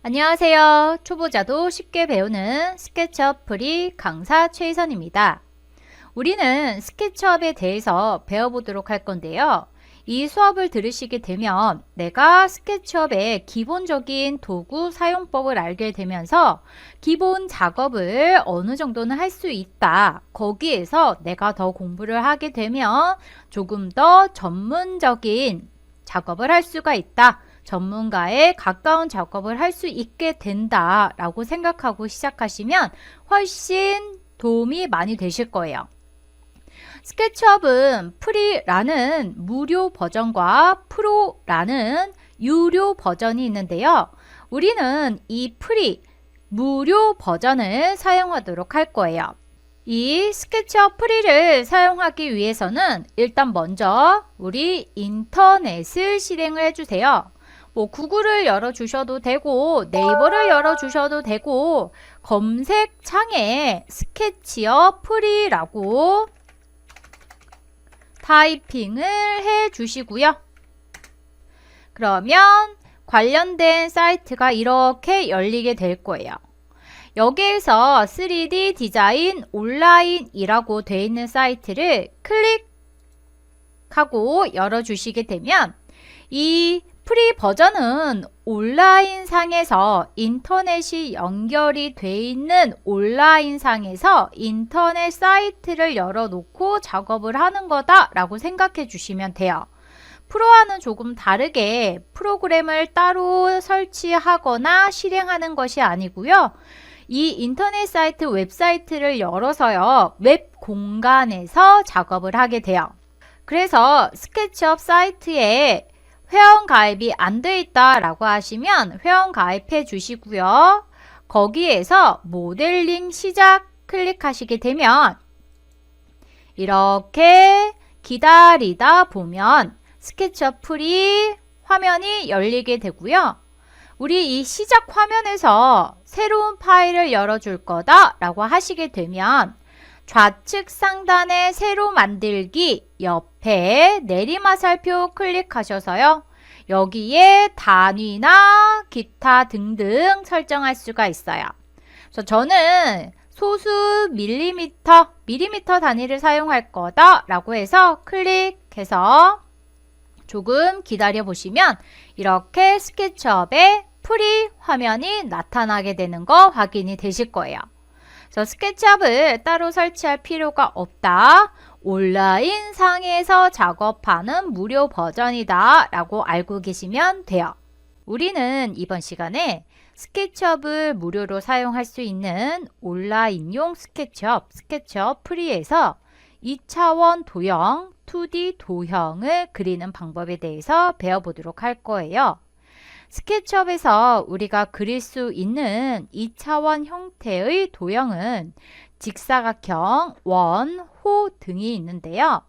안녕하세요. 초보자도 쉽게 배우는 스케치업 프리 강사 최희선입니다. 우리는 스케치업에 대해서 배워보도록 할 건데요. 이 수업을 들으시게 되면 내가 스케치업의 기본적인 도구 사용법을 알게 되면서 기본 작업을 어느 정도는 할 수 있다. 거기에서 내가 더 공부를 하게 되면 조금 더 전문적인 작업을 할 수가 있다. 전문가에 가까운 작업을 할 수 있게 된다 라고 생각하고 시작하시면 훨씬 도움이 많이 되실 거예요. 스케치업은 프리라는 무료 버전과 프로라는 유료 버전이 있는데요. 우리는 이 프리, 무료 버전을 사용하도록 할 거예요. 이 스케치업 프리를 사용하기 위해서는 일단 먼저 우리 인터넷을 실행을 해주세요. 구글을 열어주셔도 되고 네이버를 열어주셔도 되고 검색창에 스케치업 프리라고 타이핑을 해주시고요. 그러면 관련된 사이트가 이렇게 열리게 될 거예요. 여기에서 3D 디자인 온라인이라고 되어 있는 사이트를 클릭하고 열어주시게 되면 이 프리 버전은 온라인 상에서 인터넷이 연결이 돼 있는 온라인 상에서 인터넷 사이트를 열어놓고 작업을 하는 거다 라고 생각해 주시면 돼요. 프로와는 조금 다르게 프로그램을 따로 설치하거나 실행하는 것이 아니고요. 이 인터넷 사이트 웹사이트를 열어서요. 웹 공간에서 작업을 하게 돼요. 그래서 스케치업 사이트에 회원 가입이 안 돼 있다 라고 하시면 회원 가입해 주시고요. 거기에서 모델링 시작 클릭하시게 되면 이렇게 기다리다 보면 스케치업 프리 화면이 열리게 되고요. 우리 이 시작 화면에서 새로운 파일을 열어줄 거다 라고 하시게 되면 좌측 상단에 새로 만들기 옆에 내리마살표 클릭하셔서요. 여기에 단위나 기타 등등 설정할 수가 있어요. 그래서 저는 소수 밀리미터 단위를 사용할 거다 라고 해서 클릭해서 조금 기다려 보시면 이렇게 스케치업의 프리 화면이 나타나게 되는 거 확인이 되실 거예요. 스케치업을 따로 설치할 필요가 없다. 온라인 상에서 작업하는 무료 버전이다 라고 알고 계시면 돼요. 우리는 이번 시간에 스케치업을 무료로 사용할 수 있는 온라인용 스케치업 프리에서 2차원 도형, 2D 도형을 그리는 방법에 대해서 배워보도록 할 거예요. 스케치업에서 우리가 그릴 수 있는 2차원 형태의 도형은 직사각형, 원, 호 등이 있는데요.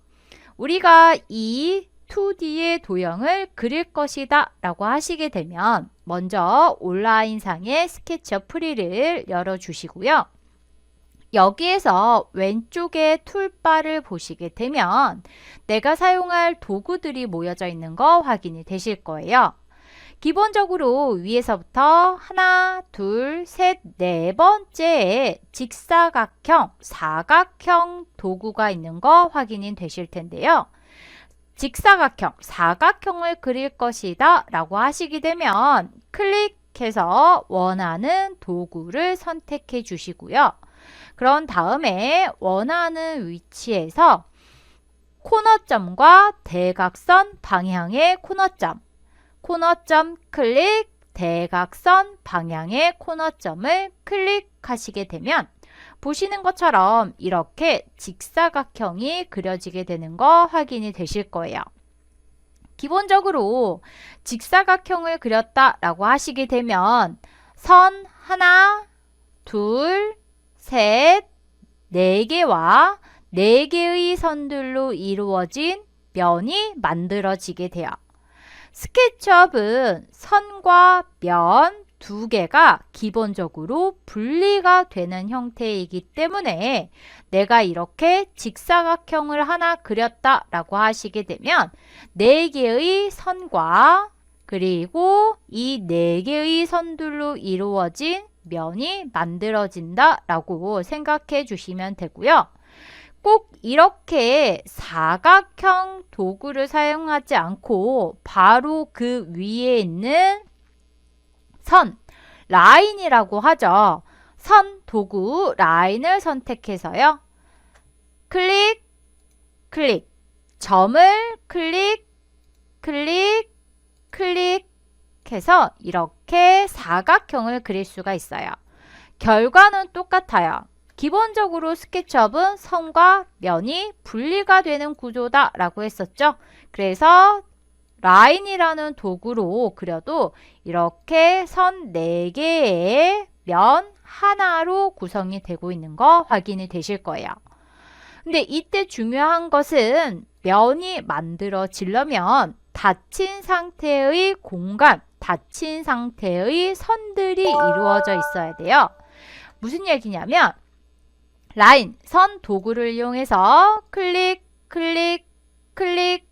우리가 이 2D의 도형을 그릴 것이다 라고 하시게 되면 먼저 온라인상의 스케치업 프리를 열어주시고요. 여기에서 왼쪽에 툴바를 보시게 되면 내가 사용할 도구들이 모여져 있는 거 확인이 되실 거예요. 기본적으로 위에서부터 하나, 둘, 셋, 네 번째에 직사각형, 사각형 도구가 있는 거 확인이 되실 텐데요. 직사각형, 사각형을 그릴 것이다 라고 하시게 되면 클릭해서 원하는 도구를 선택해 주시고요. 그런 다음에 원하는 위치에서 코너점과 대각선 방향의 코너점 클릭, 대각선 방향의 코너점을 클릭하시게 되면 보시는 것처럼 이렇게 직사각형이 그려지게 되는 거 확인이 되실 거예요. 기본적으로 직사각형을 그렸다 라고 하시게 되면 선 하나, 둘, 셋, 네 개와 네 개의 선들로 이루어진 면이 만들어지게 돼요. 스케치업은 선과 면 두 개가 기본적으로 분리가 되는 형태이기 때문에 내가 이렇게 직사각형을 하나 그렸다 라고 하시게 되면 네 개의 선과 그리고 이 4개의 선들로 이루어진 면이 만들어진다 라고 생각해 주시면 되고요. 꼭 이렇게 사각형 도구를 사용하지 않고 바로 그 위에 있는 선, 라인이라고 하죠. 선, 도구, 라인을 선택해서요. 클릭, 클릭, 점을 클릭, 클릭, 클릭해서 이렇게 사각형을 그릴 수가 있어요. 결과는 똑같아요. 기본적으로 스케치업은 선과 면이 분리가 되는 구조다 라고 했었죠. 그래서 라인이라는 도구로 그려도 이렇게 선 4개의 면 하나로 구성이 되고 있는 거 확인이 되실 거예요. 근데 이때 중요한 것은 면이 만들어지려면 닫힌 상태의 공간, 닫힌 상태의 선들이 이루어져 있어야 돼요. 무슨 얘기냐면 라인, 선 도구를 이용해서 클릭, 클릭, 클릭,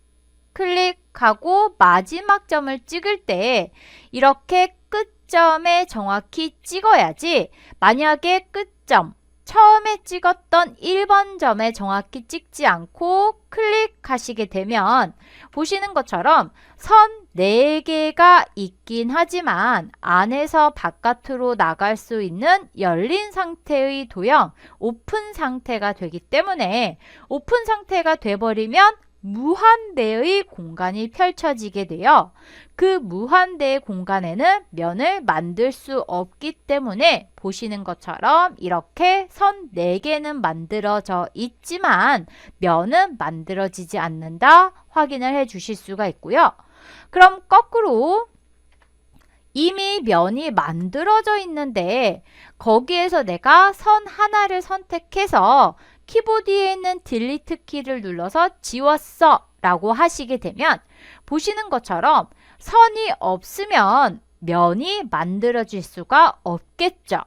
클릭하고 마지막 점을 찍을 때 이렇게 끝점에 정확히 찍어야지 만약에 끝점, 처음에 찍었던 1번 점에 정확히 찍지 않고 클릭하시게 되면 보시는 것처럼 선 4개가 있긴 하지만 안에서 바깥으로 나갈 수 있는 열린 상태의 도형, 오픈 상태가 되기 때문에 오픈 상태가 돼버리면 무한대의 공간이 펼쳐지게 돼요. 그 무한대의 공간에는 면을 만들 수 없기 때문에 보시는 것처럼 이렇게 선 4개는 만들어져 있지만 면은 만들어지지 않는다 확인을 해 주실 수가 있고요. 그럼 거꾸로 이미 면이 만들어져 있는데 거기에서 내가 선 하나를 선택해서 키보드에 있는 딜리트 키를 눌러서 지웠어 라고 하시게 되면 보시는 것처럼 선이 없으면 면이 만들어질 수가 없겠죠.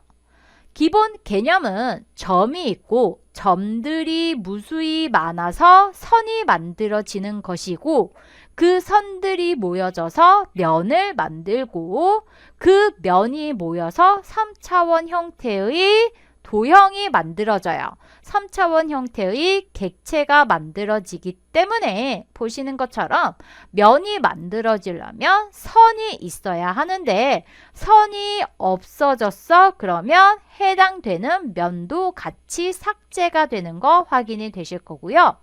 기본 개념은 점이 있고 점들이 무수히 많아서 선이 만들어지는 것이고 그 선들이 모여져서 면을 만들고 그 면이 모여서 3차원 형태의 도형이 만들어져요. 3차원 형태의 객체가 만들어지기 때문에 보시는 것처럼 면이 만들어지려면 선이 있어야 하는데 선이 없어졌어. 그러면 해당되는 면도 같이 삭제가 되는 거 확인이 되실 거고요.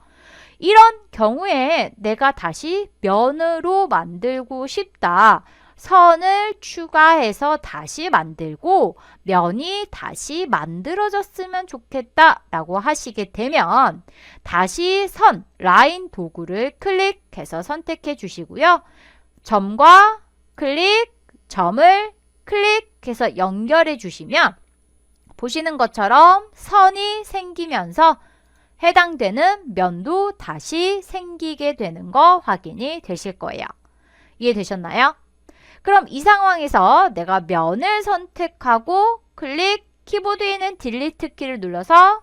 이런 경우에 내가 다시 면으로 만들고 싶다. 선을 추가해서 다시 만들고 면이 다시 만들어졌으면 좋겠다 라고 하시게 되면 다시 선, 라인 도구를 클릭해서 선택해 주시고요. 점과 클릭, 점을 클릭해서 연결해 주시면 보시는 것처럼 선이 생기면서 해당되는 면도 다시 생기게 되는 거 확인이 되실 거예요. 이해되셨나요? 그럼 이 상황에서 내가 면을 선택하고 클릭, 키보드에 있는 딜리트 키를 눌러서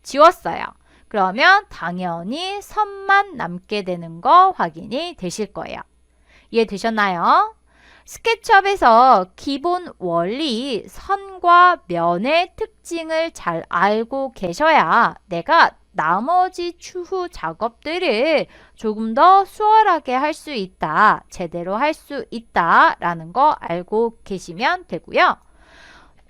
지웠어요. 그러면 당연히 선만 남게 되는 거 확인이 되실 거예요. 이해되셨나요? 스케치업에서 기본 원리, 선과 면의 특징을 잘 알고 계셔야 내가 나머지 추후 작업들을 조금 더 수월하게 할 수 있다, 제대로 할 수 있다 라는 거 알고 계시면 되고요.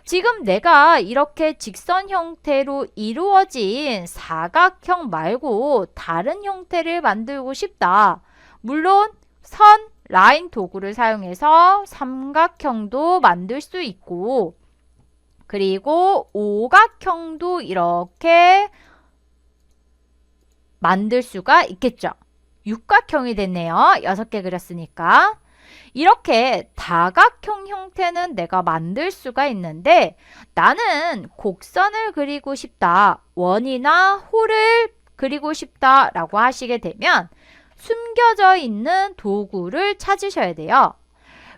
지금 내가 이렇게 직선 형태로 이루어진 사각형 말고 다른 형태를 만들고 싶다. 물론 선, 라인 도구를 사용해서 삼각형도 만들 수 있고 그리고 오각형도 이렇게 만들 수가 있겠죠. 육각형이 됐네요. 6개 그렸으니까. 이렇게 다각형 형태는 내가 만들 수가 있는데 나는 곡선을 그리고 싶다. 원이나 홀을 그리고 싶다 라고 하시게 되면 숨겨져 있는 도구를 찾으셔야 돼요.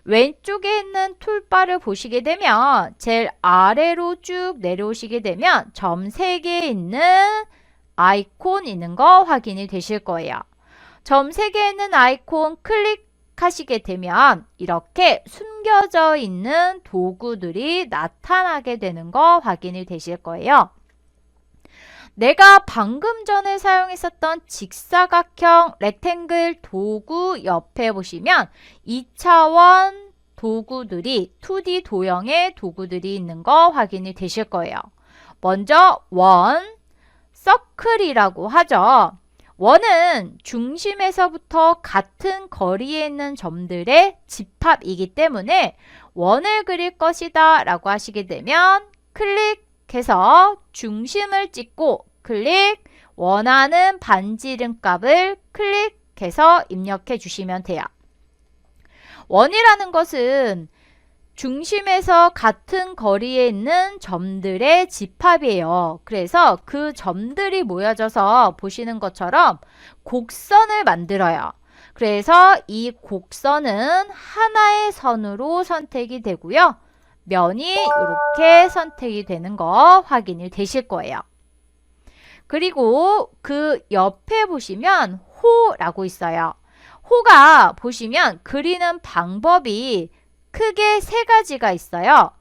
왼쪽에 있는 툴바를 보시게 되면 제일 아래로 쭉 내려오시게 되면 점 3개 있는 아이콘 있는 거 확인이 되실 거예요. 점 3개 있는 아이콘 클릭, 클릭하시게 되면 이렇게 숨겨져 있는 도구들이 나타나게 되는 거 확인이 되실 거예요. 내가 방금 전에 사용했었던 직사각형 렉탱글 도구 옆에 보시면 2차원 도구들이 2D 도형의 도구들이 있는 거 확인이 되실 거예요. 먼저 원, 서클이라고 하죠. 원은 중심에서부터 같은 거리에 있는 점들의 집합이기 때문에 원을 그릴 것이다 라고 하시게 되면 클릭해서 중심을 찍고 클릭, 원하는 반지름 값을 클릭해서 입력해 주시면 돼요. 원이라는 것은 중심에서 같은 거리에 있는 점들의 집합이에요. 그래서 그 점들이 모여져서 보시는 것처럼 곡선을 만들어요. 그래서 이 곡선은 하나의 선으로 선택이 되고요. 면이 이렇게 선택이 되는 거 확인이 되실 거예요. 그리고 그 옆에 보시면 호라고 있어요. 호가 보시면 그리는 방법이 크게 세 가지가 있어요.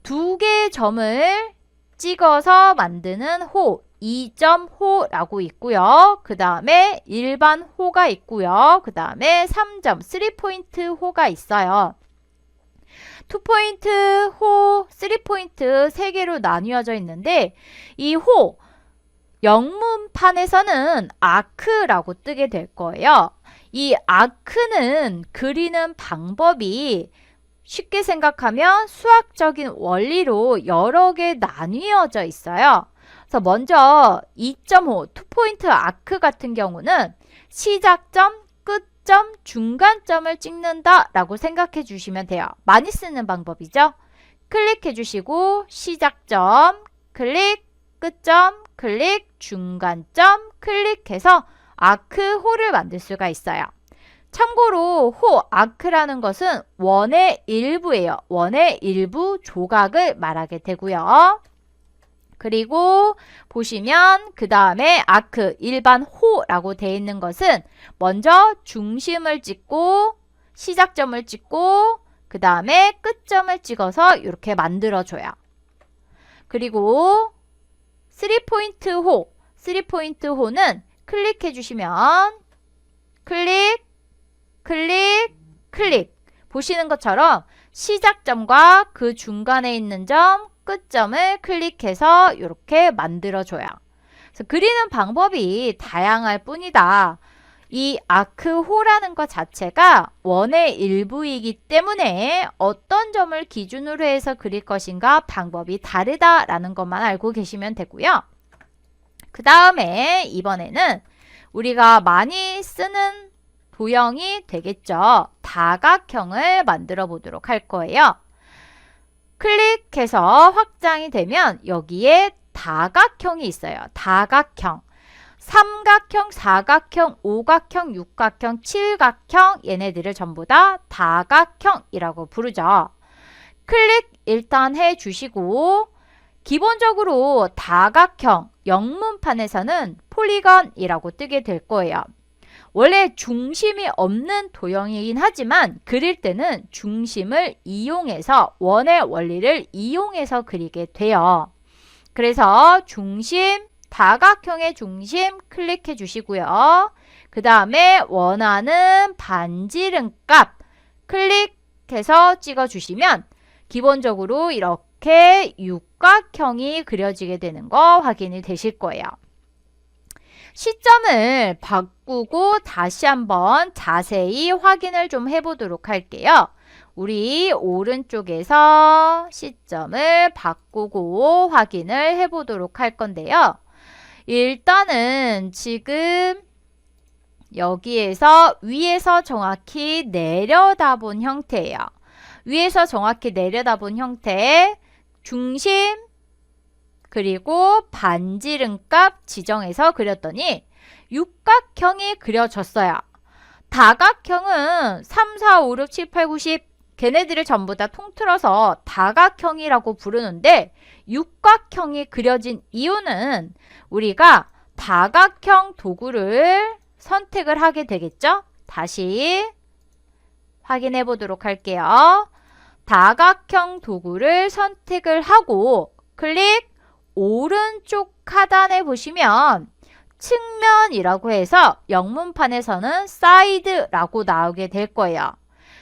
두 개의 점을 찍어서 만드는 호, 2점 호라고 있고요. 그 다음에 일반 호가 있고요. 그 다음에 3점, 3포인트 호가 있어요. 2포인트 호, 3포인트 세 개로 나뉘어져 있는데 이 호, 영문판에서는 아크라고 뜨게 될 거예요. 이 아크는 그리는 방법이 쉽게 생각하면 수학적인 원리로 여러 개 나뉘어져 있어요. 그래서 먼저 2.5, 2포인트 아크 같은 경우는 시작점, 끝점, 중간점을 찍는다 라고 생각해 주시면 돼요. 많이 쓰는 방법이죠. 클릭해 주시고 시작점, 클릭, 끝점, 클릭, 중간점, 클릭해서 아크 호를 만들 수가 있어요. 참고로 호, 아크라는 것은 원의 일부예요. 원의 일부 조각을 말하게 되고요. 그리고 보시면 그 다음에 아크, 일반 호라고 되어 있는 것은 먼저 중심을 찍고 시작점을 찍고 그 다음에 끝점을 찍어서 이렇게 만들어줘요. 그리고 3포인트 호, 3포인트 호는 클릭해 주시면 클릭, 클릭, 클릭 보시는 것처럼 시작점과 그 중간에 있는 점, 끝점을 클릭해서 이렇게 만들어줘요. 그래서 그리는 방법이 다양할 뿐이다. 이 아크호라는 것 자체가 원의 일부이기 때문에 어떤 점을 기준으로 해서 그릴 것인가 방법이 다르다라는 것만 알고 계시면 되고요. 그 다음에 이번에는 우리가 많이 쓰는 도형이 되겠죠. 다각형을 만들어 보도록 할 거예요. 클릭해서 확장이 되면 여기에 다각형이 있어요. 다각형. 삼각형, 사각형, 오각형, 육각형, 칠각형 얘네들을 전부 다 다각형이라고 부르죠. 클릭 일단 해주시고 기본적으로 다각형 영문판에서는 폴리건이라고 뜨게 될 거예요. 원래 중심이 없는 도형이긴 하지만 그릴 때는 중심을 이용해서 원의 원리를 이용해서 그리게 돼요. 그래서 중심, 다각형의 중심 클릭해 주시고요. 그 다음에 원하는 반지름 값 클릭해서 찍어 주시면 기본적으로 이렇게 육각형이 그려지게 되는 거 확인이 되실 거예요. 시점을 바꾸고 다시 한번 자세히 확인을 좀 해보도록 할게요. 우리 오른쪽에서 시점을 바꾸고 확인을 해보도록 할 건데요. 일단은 지금 여기에서 위에서 정확히 내려다본 형태예요. 위에서 정확히 내려다본 형태, 중심, 그리고 반지름 값 지정해서 그렸더니 육각형이 그려졌어요. 다각형은 3, 4, 5, 6, 7, 8, 9, 10 걔네들을 전부 다 통틀어서 다각형이라고 부르는데 육각형이 그려진 이유는 우리가 다각형 도구를 선택을 하게 되겠죠? 다시 확인해 보도록 할게요. 다각형 도구를 선택을 하고 클릭 오른쪽 하단에 보시면 측면이라고 해서 영문판에서는 사이드라고 나오게 될 거예요.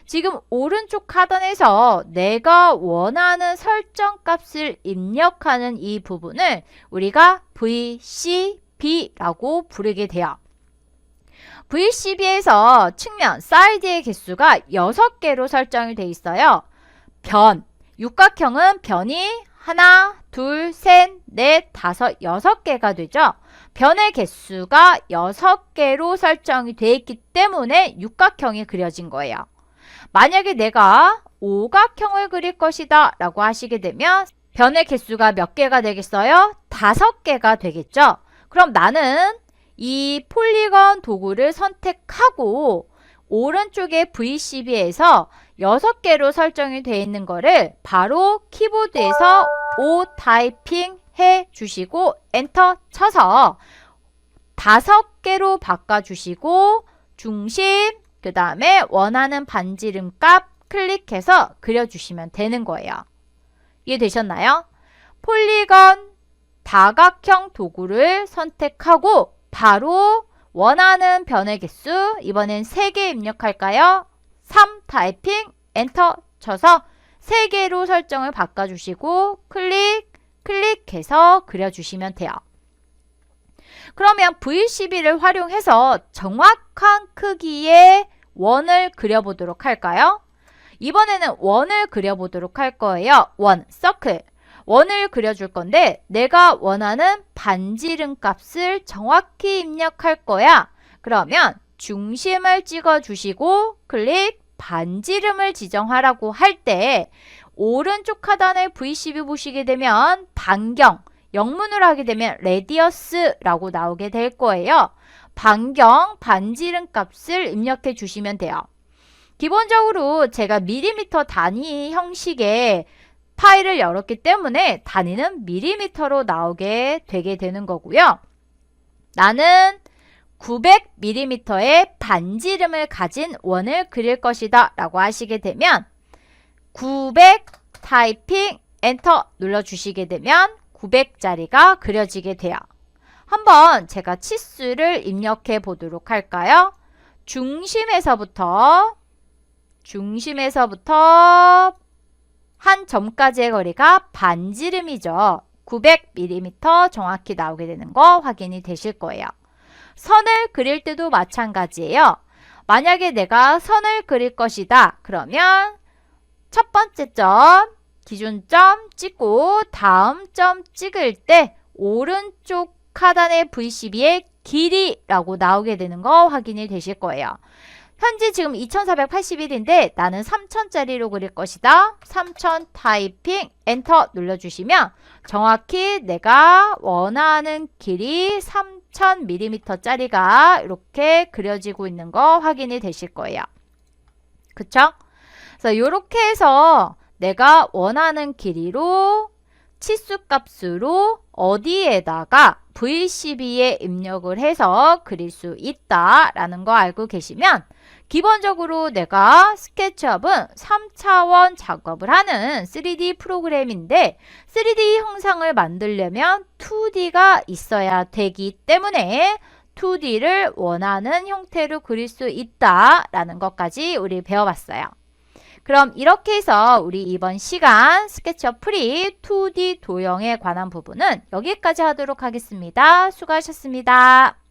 지금 오른쪽 하단에서 내가 원하는 설정 값을 입력하는 이 부분을 우리가 VCB라고 부르게 돼요. VCB에서 측면, 사이드의 개수가 6개로 설정이 되어 있어요. 변, 육각형은 변이 하나, 둘, 셋, 넷, 다섯, 6개가 되죠. 변의 개수가 6개로 설정이 되어 있기 때문에 육각형이 그려진 거예요. 만약에 내가 오각형을 그릴 것이다 라고 하시게 되면 변의 개수가 몇 개가 되겠어요? 5개가 되겠죠. 그럼 나는 이 폴리건 도구를 선택하고 오른쪽에 VCB에서 6개로 설정이 되어 있는 거를 바로 키보드에서 O 타이핑 해 주시고 엔터 쳐서 5개로 바꿔주시고 중심, 그 다음에 원하는 반지름 값 클릭해서 그려주시면 되는 거예요. 이해되셨나요? 폴리건 다각형 도구를 선택하고 바로 원하는 변의 개수, 이번엔 3개 입력할까요? 3 타이핑 엔터 쳐서 3개로 설정을 바꿔주시고 클릭해서 그려주시면 돼요. 그러면 VCB를 활용해서 정확한 크기의 원을 그려보도록 할까요? 이번에는 원을 그려보도록 할 거예요. 원, 서클. 원을 그려줄 건데 내가 원하는 반지름 값을 정확히 입력할 거야. 그러면 중심을 찍어주시고 클릭 반지름을 지정하라고 할 때 오른쪽 하단에 VCB 보시게 되면 반경, 영문으로 하게 되면 레디어스라고 나오게 될 거예요. 반경, 반지름 값을 입력해 주시면 돼요. 기본적으로 제가 밀리미터 단위 형식의 파일을 열었기 때문에 단위는 밀리미터로 나오게 되게 되는 거고요. 나는 900mm의 반지름을 가진 원을 그릴 것이다 라고 하시게 되면 900 타이핑 엔터 눌러주시게 되면 900짜리가 그려지게 돼요. 한번 제가 치수를 입력해 보도록 할까요? 중심에서부터 한 점까지의 거리가 반지름이죠. 900mm 정확히 나오게 되는 거 확인이 되실 거예요. 선을 그릴 때도 마찬가지예요. 만약에 내가 선을 그릴 것이다. 그러면 첫 번째 점, 기준점 찍고 다음 점 찍을 때 오른쪽 하단의 VCB의 길이라고 나오게 되는 거 확인이 되실 거예요. 현재 지금 2481인데 나는 3000짜리로 그릴 것이다. 3000 타이핑 엔터 눌러주시면 정확히 내가 원하는 길이 3000mm짜리가 이렇게 그려지고 있는 거 확인이 되실 거예요. 그쵸? 그래서 이렇게 해서 내가 원하는 길이로 치수값으로 어디에다가 VCB에 입력을 해서 그릴 수 있다라는 거 알고 계시면 기본적으로 내가 스케치업은 3차원 작업을 하는 3D 프로그램인데 3D 형상을 만들려면 2D가 있어야 되기 때문에 2D를 원하는 형태로 그릴 수 있다라는 것까지 우리 배워봤어요. 그럼 이렇게 해서 우리 이번 시간 스케치업 프리 2D 도형에 관한 부분은 여기까지 하도록 하겠습니다. 수고하셨습니다.